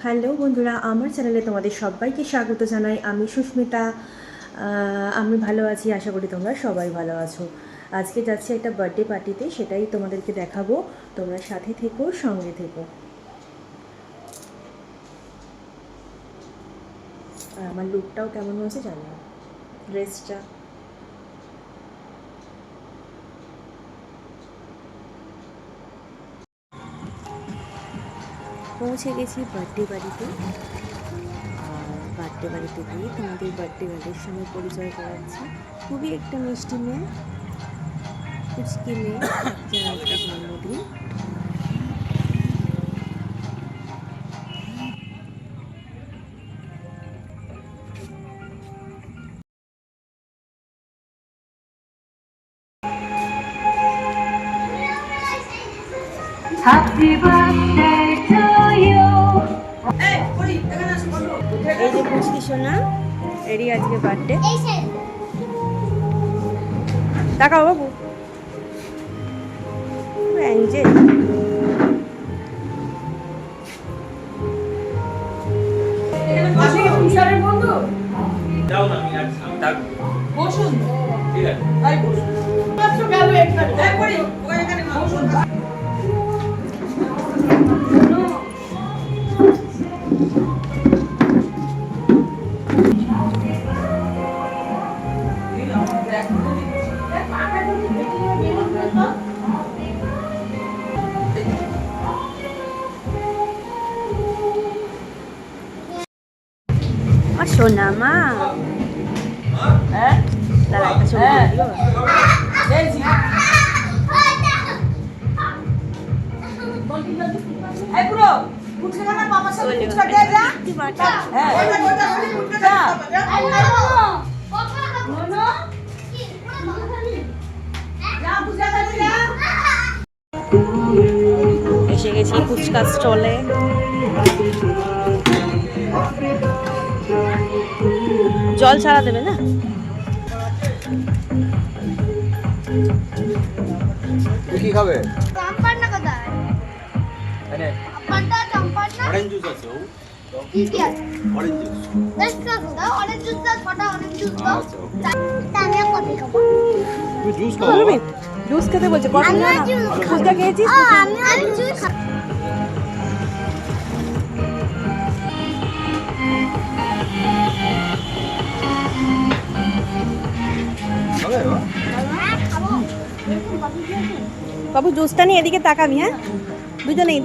Hello বন্ধুরা, আমার চ্যানেলে তোমাদের সবাইকে স্বাগত জানাই। আমি সুস্মিতা। আমি ভালো আছি, আশা করি তোমরা সবাই ভালো আছো। আজকে যাচ্ছি একটা বার্থডে পার্টিতে, সেটাই তোমাদেরকে দেখাবো। তোমরা সাথে থেকো, সঙ্গে থেকো। আর আমার লুকটাও কেমন হয়েছে জানো, ড্রেসটা। পৌঁছে গেছি বার্থডে বাড়িতে। বার্থডে বাড়িতে গিয়ে তোমাদের বার্থডে গার্লের সঙ্গে পরিচয় করাচ্ছি। খুবই একটা মিষ্টি মেয়ে, কুচকি মেয়ে, যার একটা জন্মদিন। Happy birthday to you. এই যে পুচকি সোনা, এরই আজকে বার্থডে। তাকাও বাবু, অ্যাঞ্জেল। বসুন, ঠিক আছে, তাই বসুন। মাত্র গেল একখানে, তারপরে ওখানে বসুন। সোনা মা, হ্যাঁ দাঁড়া একটা ছবি তুলে দিও। দেখছি। এই পুরো ফুটকে না বাবার সাথে ফুটকা দিয়ে যা। হ্যাঁ ওটা ফুটকা যা। যা বুঝা যাবে না। এসে গেছি ফুচকা স্টলে। জল ছাড়া দেবে না? কি খাবে? চাম্পার না কোথায়? এনে চাম্পারটা চাম্পার না? অরেঞ্জ জুস আছে। কি কি আছে? Orange juice. দেখো দাও অরেঞ্জ জুস দাও, ছটা অরেঞ্জ জুস দাও। আমি কফি খাবো। তুমি জুস খাও বাবা। জুস খেতে বলছে, কফি না। ফুচকা খেয়েছিস? আমি জুস খাবো। খাবে বাবা? খাবো। বাবু জুসটা নিয়ে এদিকে তাকাবি। হ্যাঁ, দুজনেই।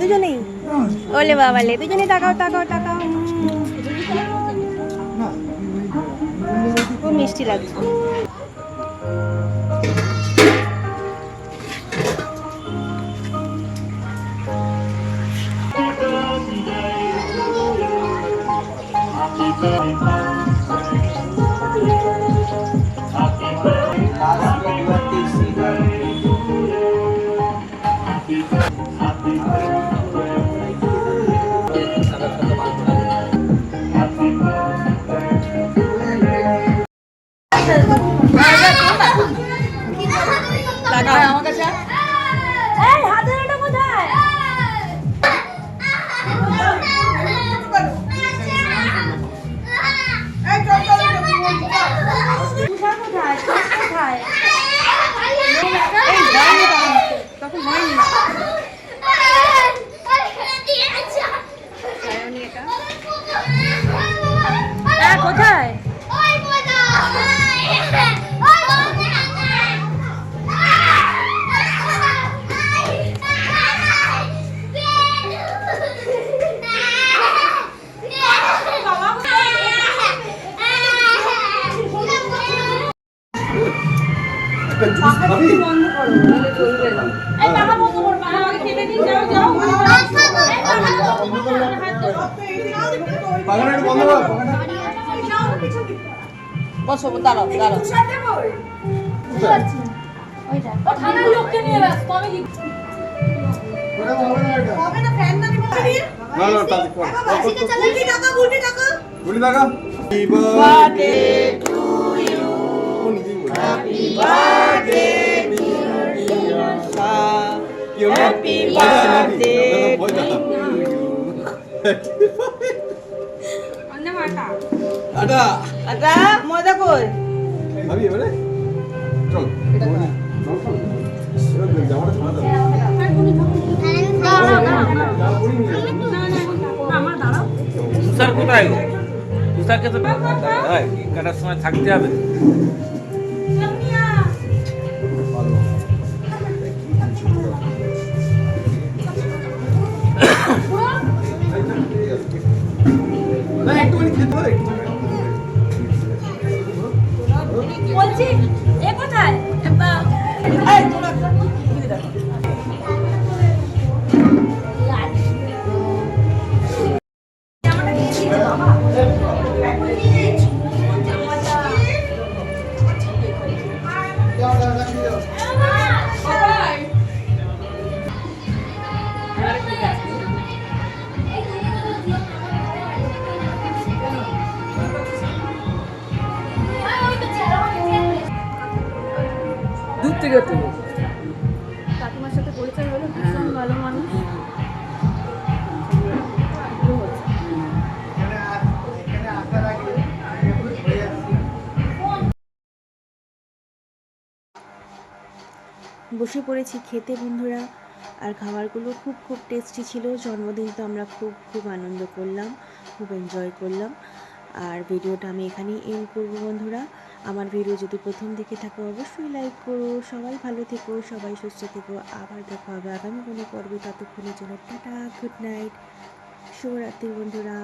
ওলে বাবালে, দুজনেই তাকাও। খুব মিষ্টি লাগছে। আমার কাছে এই হাজারটা কোথায়? এই চল কোথায়? তখন হয়নি। কোথায়? একটা জুস খাবি? বন্ধ করো, নাহলে চলবে না। এই টাকা বন্ধ করো, আমাকে খেতে দিন, যাও। বাগানে একটু বন্ধ কর, বাগানে। বসো, দাঁড়াও। কোথায়? ও থানার লোককে নিয়ে ব্যস্ত, আমি কি ওটা হবে না এটা। হবে না, ফ্যান না নিবো না। না তাতে কর। গুলি টাকা। গুলি লাগা। Happy birthday to you. Happy birthday dear happy birthday. টাটা আটা মজা কই ভাবি এবারে চল জামাটা ছাড়া দাও তুষার কোথায় গো? তুষারকে তো কাটার সময় থাকতে হবে। না একটুখানি খেতে হবে বলছি এ কোথায় এই তোরা দিদি দেখো জামাটা নিয়ে দিয়েছে বাবা দূর থেকে তুলো কাকিমার সাথে পরিচয় হলো, ভীষণ ভালো মানুষ। বসে পড়েছি খেতে বন্ধুরা, আর খাবারগুলো খুব খুব টেস্টি ছিল। জন্মদিন তো আমরা খুব খুব আনন্দ করলাম, খুব এনজয় করলাম। আর ভিডিওটা আমি এখানেই এন্ড করবো বন্ধুরা। আমার ভিডিও যদি প্রথম দেখে থাকো অবশ্যই লাইক করো। সবাই ভালো থেকো, সবাই সুস্থ থেকো। আবার দেখা হবে আগামী কোনো পর্বে। ততক্ষণের জন্য টাটা, গুড নাইট, শুভরাত্রি বন্ধুরা।